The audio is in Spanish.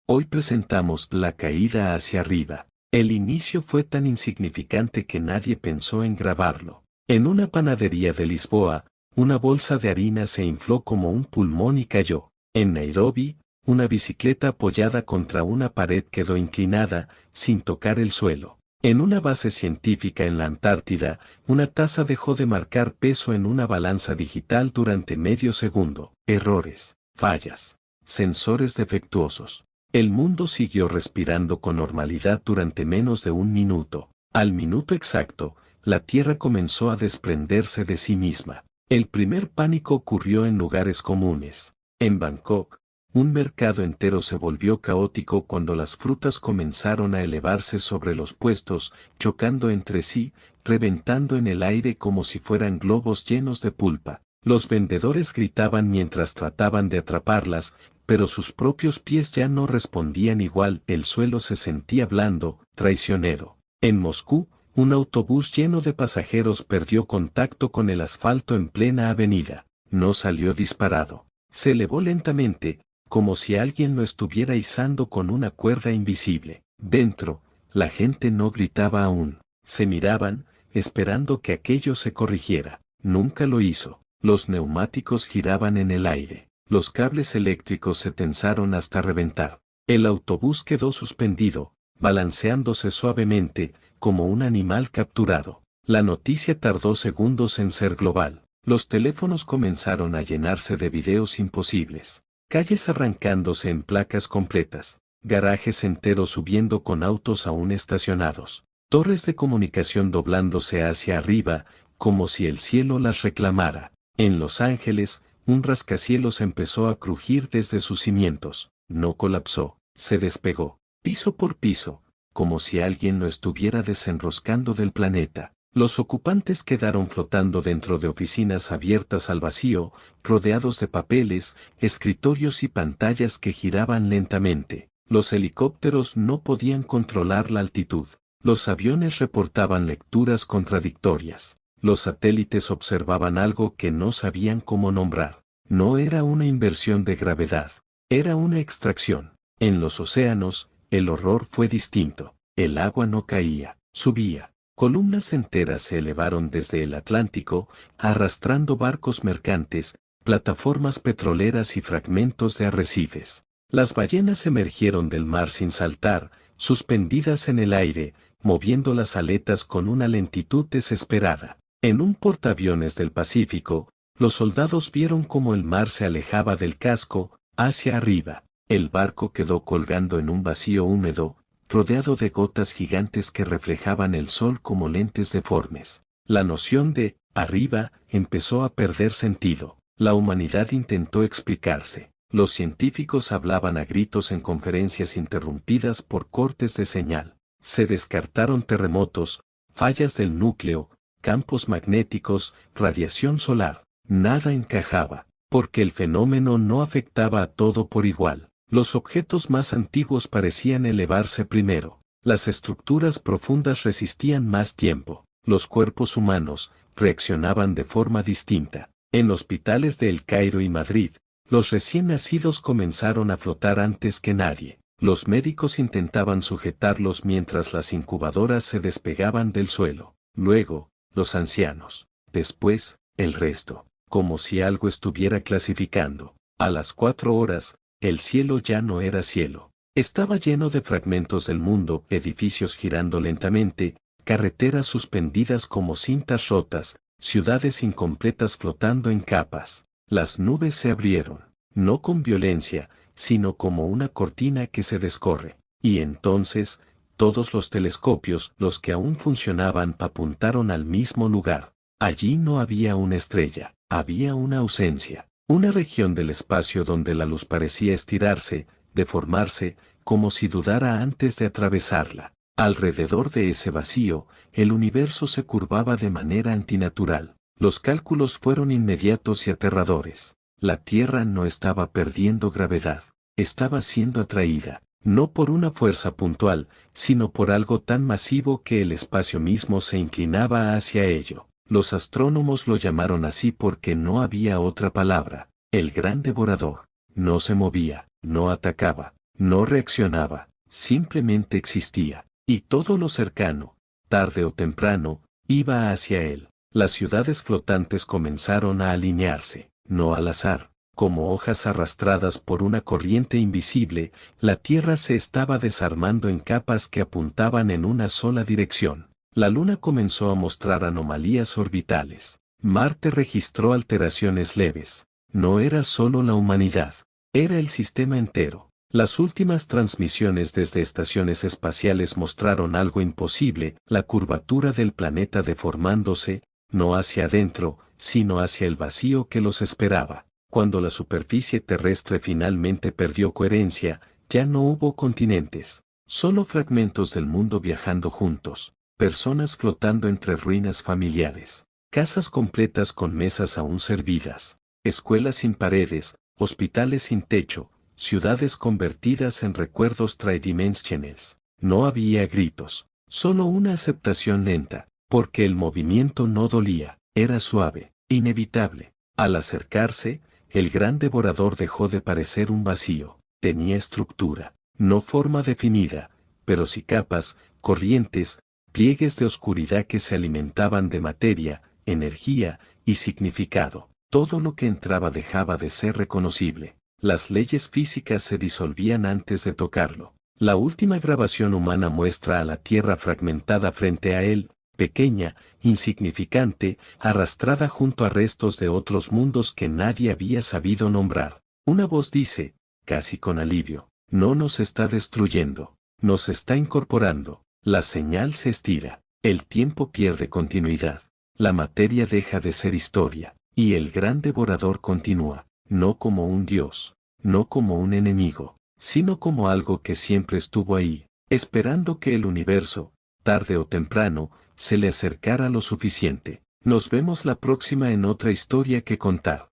Hoy presentamos La caída hacia arriba. El inicio fue tan insignificante que nadie pensó en grabarlo. En una panadería de Lisboa, una bolsa de harina se infló como un pulmón y cayó. En Nairobi, una bicicleta apoyada contra una pared quedó inclinada, sin tocar el suelo. En una base científica en la Antártida, una taza dejó de marcar peso en una balanza digital durante medio segundo. Errores, fallas, sensores defectuosos. El mundo siguió respirando con normalidad durante menos de un minuto. Al minuto exacto, la Tierra comenzó a desprenderse de sí misma. El primer pánico ocurrió en lugares comunes. En Bangkok, un mercado entero se volvió caótico cuando las frutas comenzaron a elevarse sobre los puestos, chocando entre sí, reventando en el aire como si fueran globos llenos de pulpa. Los vendedores gritaban mientras trataban de atraparlas, pero sus propios pies ya no respondían igual, el suelo se sentía blando, traicionero. En Moscú, un autobús lleno de pasajeros perdió contacto con el asfalto en plena avenida. No salió disparado. Se elevó lentamente, como si alguien lo estuviera izando con una cuerda invisible. Dentro, la gente no gritaba aún. Se miraban, esperando que aquello se corrigiera. Nunca lo hizo. Los neumáticos giraban en el aire. Los cables eléctricos se tensaron hasta reventar. El autobús quedó suspendido, balanceándose suavemente, como un animal capturado. La noticia tardó segundos en ser global. Los teléfonos comenzaron a llenarse de videos imposibles. Calles arrancándose en placas completas. Garajes enteros subiendo con autos aún estacionados. Torres de comunicación doblándose hacia arriba, como si el cielo las reclamara. En Los Ángeles, un rascacielos empezó a crujir desde sus cimientos. No colapsó, se despegó, piso por piso, como si alguien lo estuviera desenroscando del planeta. Los ocupantes quedaron flotando dentro de oficinas abiertas al vacío, rodeados de papeles, escritorios y pantallas que giraban lentamente. Los helicópteros no podían controlar la altitud. Los aviones reportaban lecturas contradictorias. Los satélites observaban algo que no sabían cómo nombrar. No era una inversión de gravedad, era una extracción. En los océanos, el horror fue distinto. El agua no caía, subía. Columnas enteras se elevaron desde el Atlántico, arrastrando barcos mercantes, plataformas petroleras y fragmentos de arrecifes. Las ballenas emergieron del mar sin saltar, suspendidas en el aire, moviendo las aletas con una lentitud desesperada. En un portaaviones del Pacífico, los soldados vieron cómo el mar se alejaba del casco, hacia arriba. El barco quedó colgando en un vacío húmedo, rodeado de gotas gigantes que reflejaban el sol como lentes deformes. La noción de arriba empezó a perder sentido. La humanidad intentó explicarse. Los científicos hablaban a gritos en conferencias interrumpidas por cortes de señal. Se descartaron terremotos, fallas del núcleo, campos magnéticos, radiación solar. Nada encajaba, porque el fenómeno no afectaba a todo por igual. Los objetos más antiguos parecían elevarse primero. Las estructuras profundas resistían más tiempo. Los cuerpos humanos reaccionaban de forma distinta. En hospitales de El Cairo y Madrid, los recién nacidos comenzaron a flotar antes que nadie. Los médicos intentaban sujetarlos mientras las incubadoras se despegaban del suelo. Luego, los ancianos. Después, el resto. Como si algo estuviera clasificando. A las 4 horas, el cielo ya no era cielo. Estaba lleno de fragmentos del mundo, edificios girando lentamente, carreteras suspendidas como cintas rotas, ciudades incompletas flotando en capas. Las nubes se abrieron, no con violencia, sino como una cortina que se descorre. Y entonces, todos los telescopios, los que aún funcionaban, apuntaron al mismo lugar. Allí no había una estrella, había una ausencia. Una región del espacio donde la luz parecía estirarse, deformarse, como si dudara antes de atravesarla. Alrededor de ese vacío, el universo se curvaba de manera antinatural. Los cálculos fueron inmediatos y aterradores. La Tierra no estaba perdiendo gravedad, estaba siendo atraída, no por una fuerza puntual, sino por algo tan masivo que el espacio mismo se inclinaba hacia ello. Los astrónomos lo llamaron así porque no había otra palabra. El gran devorador. No se movía, no atacaba, No reaccionaba, simplemente existía. Y todo lo cercano, tarde o temprano, iba hacia él. Las ciudades flotantes comenzaron a alinearse, no al azar. Como hojas arrastradas por una corriente invisible, la Tierra se estaba desarmando en capas que apuntaban en una sola dirección. La Luna comenzó a mostrar anomalías orbitales. Marte registró alteraciones leves. No era solo la humanidad, era el sistema entero. Las últimas transmisiones desde estaciones espaciales mostraron algo imposible, la curvatura del planeta deformándose, no hacia adentro, sino hacia el vacío que los esperaba. Cuando la superficie terrestre finalmente perdió coherencia, ya no hubo continentes, solo fragmentos del mundo viajando juntos, personas flotando entre ruinas familiares, casas completas con mesas aún servidas, escuelas sin paredes, hospitales sin techo, ciudades convertidas en recuerdos tridimensionales. No había gritos, solo una aceptación lenta, porque el movimiento no dolía, era suave, inevitable. Al acercarse, el gran devorador dejó de parecer un vacío, tenía estructura, no forma definida, pero sí capas, corrientes, pliegues de oscuridad que se alimentaban de materia, energía y significado. Todo lo que entraba dejaba de ser reconocible. Las leyes físicas se disolvían antes de tocarlo. La última grabación humana muestra a la Tierra fragmentada frente a él, pequeña, insignificante, arrastrada junto a restos de otros mundos que nadie había sabido nombrar. Una voz dice, casi con alivio, no nos está destruyendo, nos está incorporando. La señal se estira, el tiempo pierde continuidad, la materia deja de ser historia, y el gran devorador continúa, no como un dios, no como un enemigo, sino como algo que siempre estuvo ahí, esperando que el universo, tarde o temprano, se le acercara lo suficiente. Nos vemos la próxima en otra historia que contar.